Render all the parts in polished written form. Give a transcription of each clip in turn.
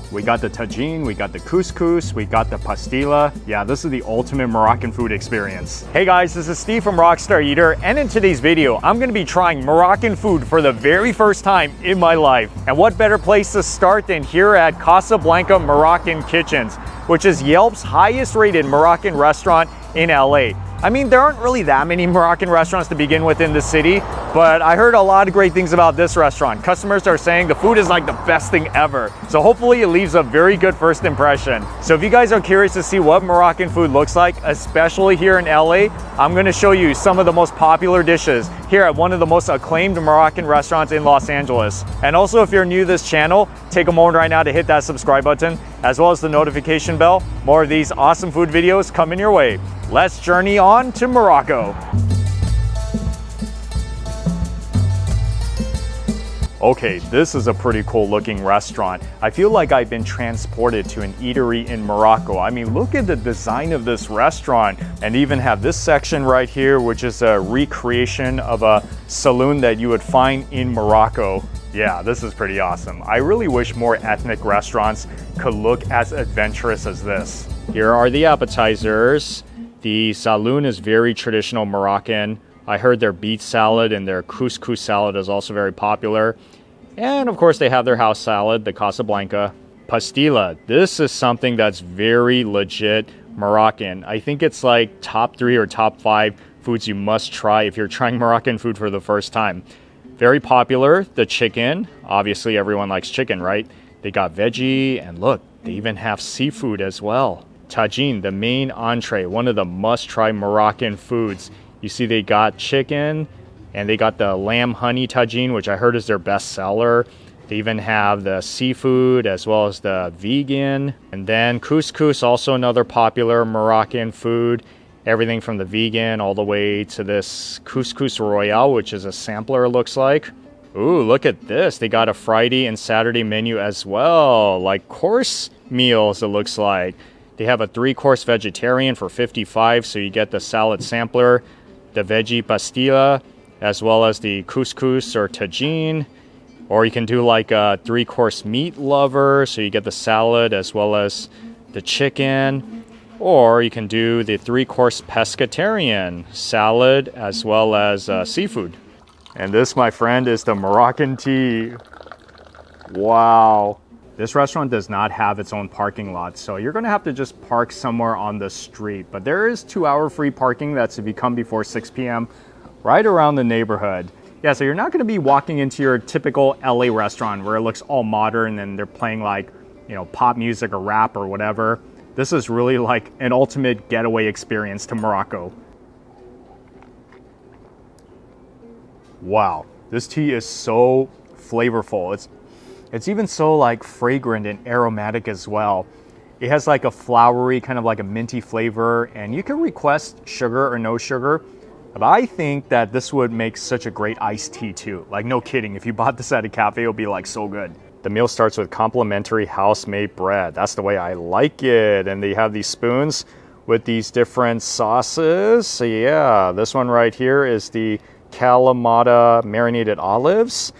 We got the tagine, we got the couscous, we got the pastilla. Yeah, this is the ultimate Moroccan food experience. Hey guys, this is Steve from Rockstar Eater, and in today's video, I'm gonna be trying Moroccan food for the very first time in my life. And what better place to start than here at Casablanca Moroccan Kitchens, which is Yelp's highest rated Moroccan restaurant in LA. I mean, there aren't really that many Moroccan restaurants to begin with in the city, but I heard a lot of great things about this restaurant. Customers are saying the food is like the best thing ever. So hopefully it leaves a very good first impression. So if you guys are curious to see what Moroccan food looks like, especially here in LA, I'm gonna show you some of the most popular dishes here at one of the most acclaimed Moroccan restaurants in Los Angeles. And also, if you're new to this channel, take a moment right now to hit that subscribe button, as well as the notification bell. More of these awesome food videos coming your way. Let's journey on to Morocco. Okay, this is a pretty cool looking restaurant. I feel like I've been transported to an eatery in Morocco. I mean, look at the design of this restaurant, and even have this section right here, which is a recreation of a saloon that you would find in Morocco. Yeah, this is pretty awesome. I really wish more ethnic restaurants could look as adventurous as this. Here are the appetizers. The saloon is very traditional Moroccan. I heard their beet salad and their couscous salad is also very popular. And of course they have their house salad, the Casablanca. Pastilla, this is something that's very legit Moroccan. I think it's like top 3 or top 5 foods you must try if you're trying Moroccan food for the first time. Very popular, the chicken. Obviously everyone likes chicken, right? They got veggie, and look, they even have seafood as well. Tagine, the main entree, one of the must-try Moroccan foods. You see they got chicken, and they got the lamb honey tagine, which I heard is their best seller. They even have the seafood as well as the vegan. And then couscous, also another popular Moroccan food. Everything from the vegan all the way to this couscous royale, which is a sampler, it looks like. Ooh, look at this. They got a Friday and Saturday menu as well, like course meals, it looks like. They have a 3-course vegetarian for $55, so you get the salad sampler, the veggie pastilla, as well as the couscous or tagine. Or you can do like a 3-course meat lover, so you get the salad as well as the chicken. Or you can do the 3-course pescatarian, salad as well as seafood. And this, my friend, is the Moroccan tea. Wow. This restaurant does not have its own parking lot, so you're gonna have to just park somewhere on the street. But there is 2-hour free parking, that's if you come before 6 p.m. right around the neighborhood. Yeah, so you're not gonna be walking into your typical LA restaurant where it looks all modern and they're playing like, you know, pop music or rap or whatever. This is really like an ultimate getaway experience to Morocco. Wow, this tea is so flavorful. It's even so like fragrant and aromatic as well. It has like a flowery, kind of like a minty flavor, and you can request sugar or no sugar. But I think that this would make such a great iced tea too. Like, no kidding, if you bought this at a cafe, it would be like so good. The meal starts with complimentary house-made bread. That's the way I like it. And they have these spoons with these different sauces. So yeah, this one right here is the Kalamata marinated olives.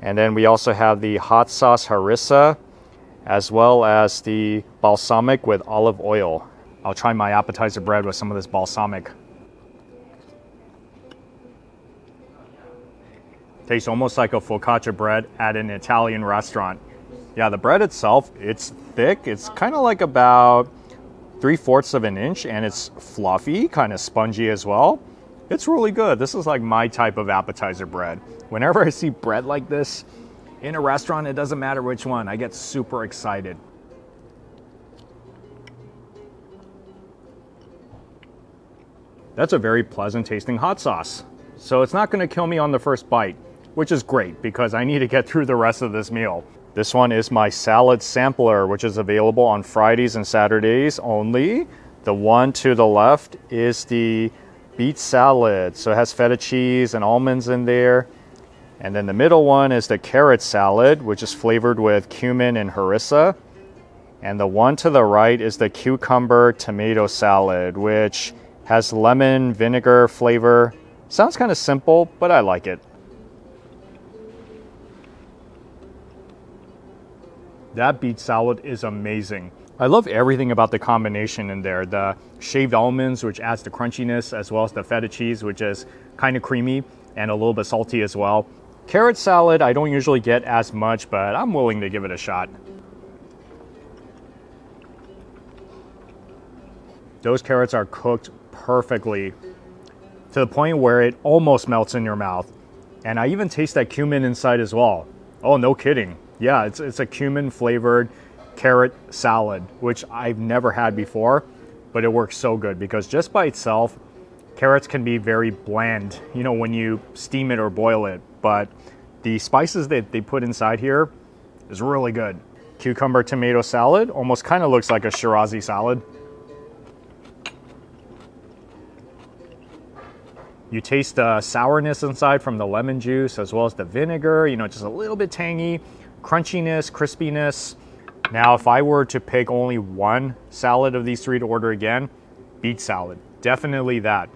And then we also have the hot sauce harissa, as well as the balsamic with olive oil. I'll try my appetizer bread with some of this balsamic. Tastes almost like a focaccia bread at an Italian restaurant. Yeah, the bread itself, it's thick. It's kind of like about 3/4 of an inch, and it's fluffy, kind of spongy as well. It's really good. This is like my type of appetizer bread. Whenever I see bread like this in a restaurant, it doesn't matter which one, I get super excited. That's a very pleasant tasting hot sauce. So it's not gonna kill me on the first bite, which is great because I need to get through the rest of this meal. This one is my salad sampler, which is available on Fridays and Saturdays only. The one to the left is the beet salad. So it has feta cheese and almonds in there. And then the middle one is the carrot salad, which is flavored with cumin and harissa. And the one to the right is the cucumber tomato salad, which has lemon vinegar flavor. Sounds kind of simple, but I like it. That beet salad is amazing. I love everything about the combination in there. The shaved almonds, which adds the crunchiness, as well as the feta cheese, which is kind of creamy and a little bit salty as well. Carrot salad, I don't usually get as much, but I'm willing to give it a shot. Those carrots are cooked perfectly to the point where it almost melts in your mouth. And I even taste that cumin inside as well. Oh, no kidding. Yeah, it's a cumin flavored carrot salad, which I've never had before, but it works so good because just by itself, carrots can be very bland, you know, when you steam it or boil it. But the spices that they put inside here is really good. Cucumber tomato salad almost kind of looks like a Shirazi salad. You taste the sourness inside from the lemon juice as well as the vinegar, you know, just a little bit tangy, crunchiness, crispiness. Now, if I were to pick only one salad of these three to order again, beet salad, definitely that.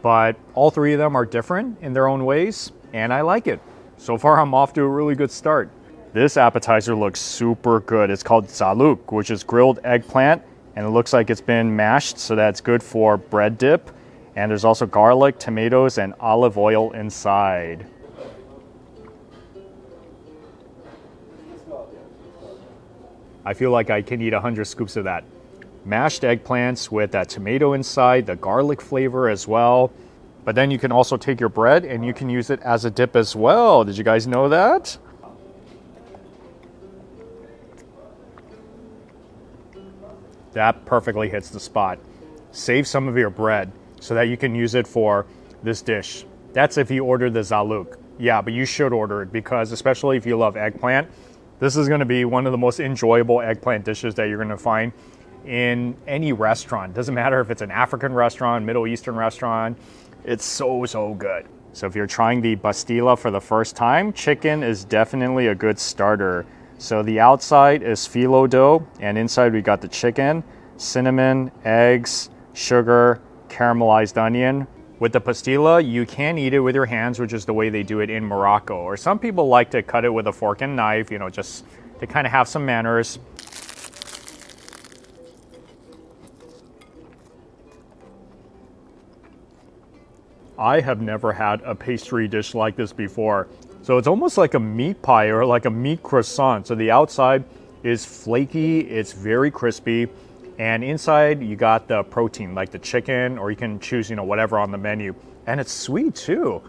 But all three of them are different in their own ways, and I like it. So far, I'm off to a really good start. This appetizer looks super good. It's called zaluk, which is grilled eggplant, and it looks like it's been mashed, so that's good for bread dip. And there's also garlic, tomatoes, and olive oil inside. I feel like I can eat 100 scoops of that. Mashed eggplants with that tomato inside, the garlic flavor as well. But then you can also take your bread and you can use it as a dip as well. Did you guys know that? That perfectly hits the spot. Save some of your bread so that you can use it for this dish. That's if you order the zaluk. Yeah, but you should order it because especially if you love eggplant, this is gonna be one of the most enjoyable eggplant dishes that you're gonna find in any restaurant. Doesn't matter if it's an African restaurant, Middle Eastern restaurant, it's so, so good. So if you're trying the pastilla for the first time, chicken is definitely a good starter. So the outside is phyllo dough and inside we got the chicken, cinnamon, eggs, sugar, caramelized onion. With the pastilla, you can eat it with your hands, which is the way they do it in Morocco. Or some people like to cut it with a fork and knife, you know, just to kind of have some manners. I have never had a pastry dish like this before. So it's almost like a meat pie or like a meat croissant. So the outside is flaky, it's very crispy. And inside you got the protein like the chicken, or you can choose, you know, whatever on the menu. And it's sweet too.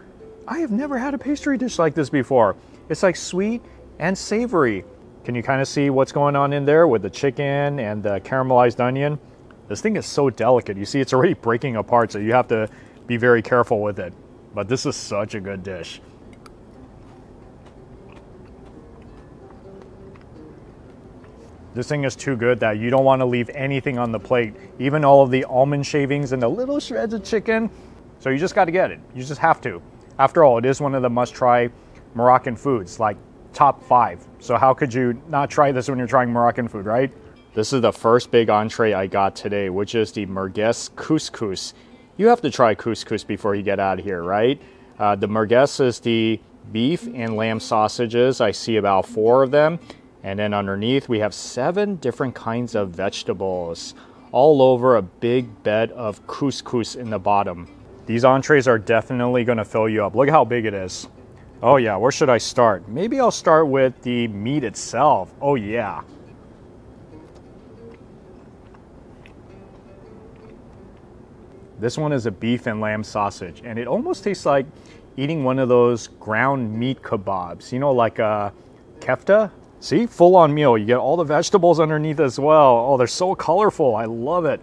I have never had a pastry dish like this before. It's like sweet and savory. Can you kind of see what's going on in there with the chicken and the caramelized onion? This thing is so delicate. You see, it's already breaking apart, so you have to be very careful with it. But this is such a good dish. This thing is too good that you don't want to leave anything on the plate, even all of the almond shavings and the little shreds of chicken. So you just got to get it. You just have to. After all, it is one of the must-try Moroccan foods, like top 5. So how could you not try this when you're trying Moroccan food, right? This is the first big entree I got today, which is the merguez couscous. You have to try couscous before you get out of here, right? The merguez is the beef and lamb sausages. I see about 4 of them. And then underneath, we have 7 different kinds of vegetables, all over a big bed of couscous in the bottom. These entrees are definitely gonna fill you up. Look how big it is. Oh yeah, where should I start? Maybe I'll start with the meat itself. Oh yeah. This one is a beef and lamb sausage, and it almost tastes like eating one of those ground meat kebabs, you know, like a kefta. See, full-on meal. You get all the vegetables underneath as well. Oh, they're so colorful. I love it.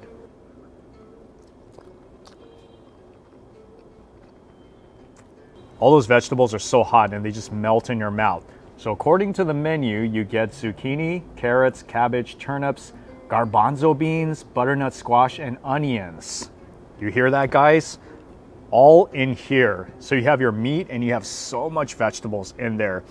All those vegetables are so hot and they just melt in your mouth. So according to the menu, you get zucchini, carrots, cabbage, turnips, garbanzo beans, butternut squash, and onions. You hear that, guys? All in here. So you have your meat and you have so much vegetables in there.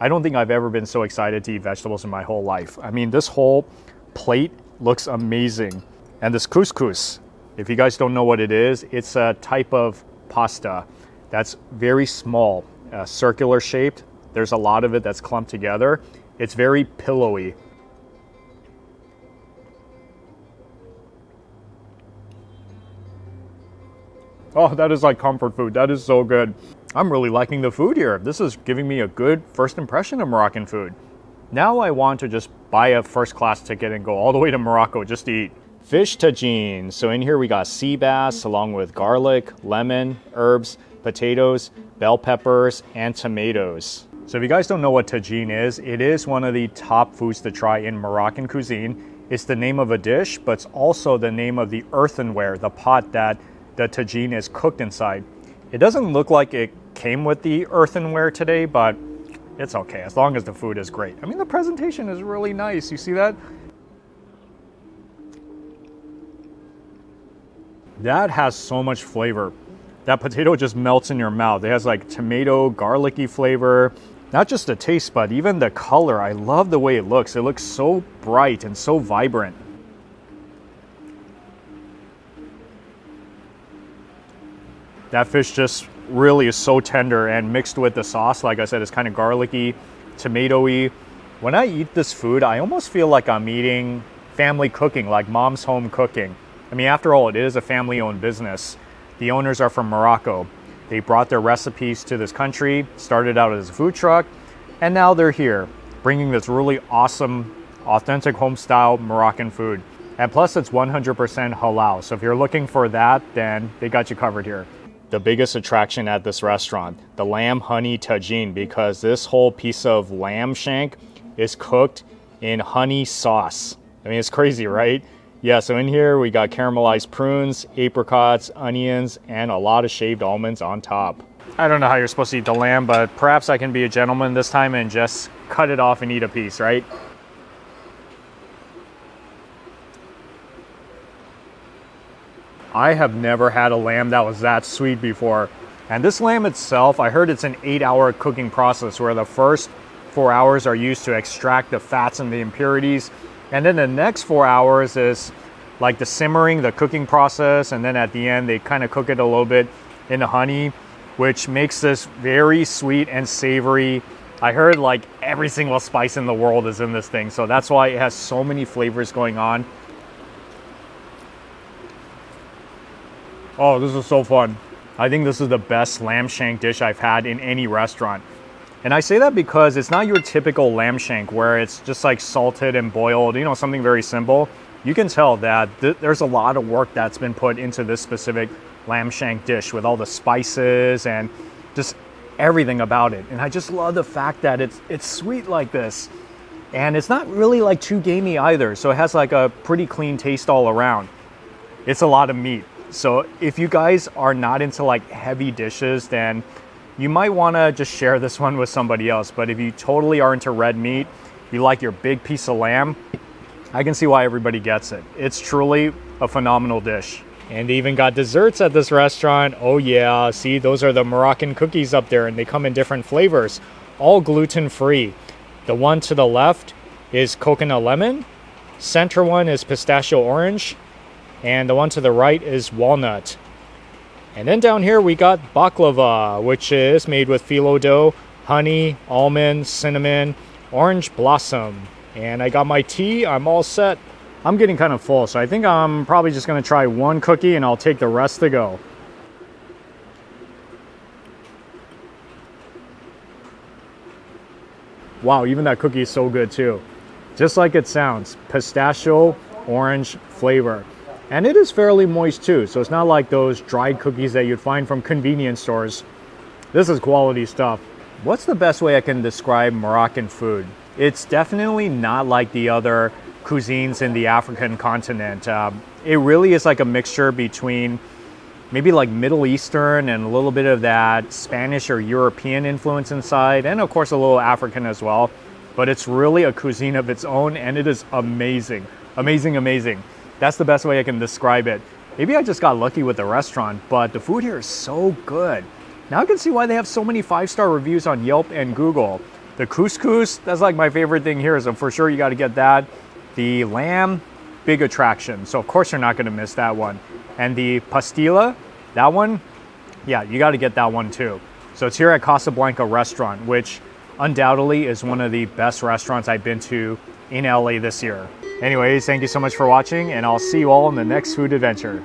I don't think I've ever been so excited to eat vegetables in my whole life. I mean, this whole plate looks amazing. And this couscous, if you guys don't know what it is, it's a type of pasta that's very small, circular shaped. There's a lot of it that's clumped together. It's very pillowy. Oh, that is like comfort food. That is so good. I'm really liking the food here. This is giving me a good first impression of Moroccan food. Now I want to just buy a first class ticket and go all the way to Morocco just to eat. Fish tagine. So in here we got sea bass along with garlic, lemon, herbs, potatoes, bell peppers, and tomatoes. So if you guys don't know what tagine is, it is one of the top foods to try in Moroccan cuisine. It's the name of a dish, but it's also the name of the earthenware, the pot that the tagine is cooked inside. It doesn't look like it came with the earthenware today, but it's okay as long as the food is great. I mean, the presentation is really nice. You see that? That has so much flavor. That potato just melts in your mouth. It has like tomato, garlicky flavor. Not just the taste, but even the color. I love the way it looks. It looks so bright and so vibrant. That fish just really is so tender, and mixed with the sauce, like I said, it's kind of garlicky, tomatoey. When I eat this food, I almost feel like I'm eating family cooking, like mom's home cooking. I mean, after all, it is a family-owned business. The owners are from Morocco. They brought their recipes to this country, started out as a food truck, and now they're here, bringing this really awesome, authentic home-style Moroccan food. And plus, it's 100% halal. So if you're looking for that, then they got you covered here. The biggest attraction at this restaurant, the lamb honey tagine, because this whole piece of lamb shank is cooked in honey sauce. I mean, it's crazy, right? Yeah, so in here we got caramelized prunes, apricots, onions, and a lot of shaved almonds on top. I don't know how you're supposed to eat the lamb, but perhaps I can be a gentleman this time and just cut it off and eat a piece, right? I have never had a lamb that was that sweet before. And this lamb itself, I heard it's an 8-hour cooking process where the first 4 hours are used to extract the fats and the impurities. And then the next 4 hours is like the simmering, the cooking process. And then at the end, they kind of cook it a little bit in the honey, which makes this very sweet and savory. I heard like every single spice in the world is in this thing. So that's why it has so many flavors going on. Oh, this is so fun. I think this is the best lamb shank dish I've had in any restaurant. And I say that because it's not your typical lamb shank where it's just like salted and boiled, you know, something very simple. You can tell that there's a lot of work that's been put into this specific lamb shank dish with all the spices and just everything about it. And I just love the fact that it's sweet like this. And it's not really like too gamey either. So it has like a pretty clean taste all around. It's a lot of meat. So if you guys are not into like heavy dishes, then you might want to just share this one with somebody else. But if you totally are into red meat, you like your big piece of lamb, I can see why everybody gets it. It's truly a phenomenal dish. And they even got desserts at this restaurant. Oh yeah, see, those are the Moroccan cookies up there, and they come in different flavors, all gluten-free. The one to the left is coconut lemon, center one is pistachio orange, and the one to the right is walnut. And then down here we got baklava, which is made with phyllo dough, honey, almond, cinnamon, orange blossom. And I got my tea, I'm all set. I'm getting kind of full, so I think I'm probably just gonna try one cookie and I'll take the rest to go. Wow, even that cookie is so good too. Just like it sounds, pistachio orange flavor. And it is fairly moist too, so it's not like those dried cookies that you'd find from convenience stores. This is quality stuff. What's the best way I can describe Moroccan food? It's definitely not like the other cuisines in the African continent. It really is like a mixture between maybe like Middle Eastern and a little bit of that Spanish or European influence inside, and of course a little African as well. But it's really a cuisine of its own, and it is amazing. Amazing, amazing. That's the best way I can describe it. Maybe I just got lucky with the restaurant, but the food here is so good. Now I can see why they have so many 5-star reviews on Yelp and Google. The couscous, that's like my favorite thing here, so for sure you got to get that. The lamb, big attraction, so of course you're not going to miss that one. And the pastilla, that one, yeah, you got to get that one too. So it's here at Casablanca restaurant, which undoubtedly is one of the best restaurants I've been to in LA this year. Anyways, thank you so much for watching, and I'll see you all in the next food adventure.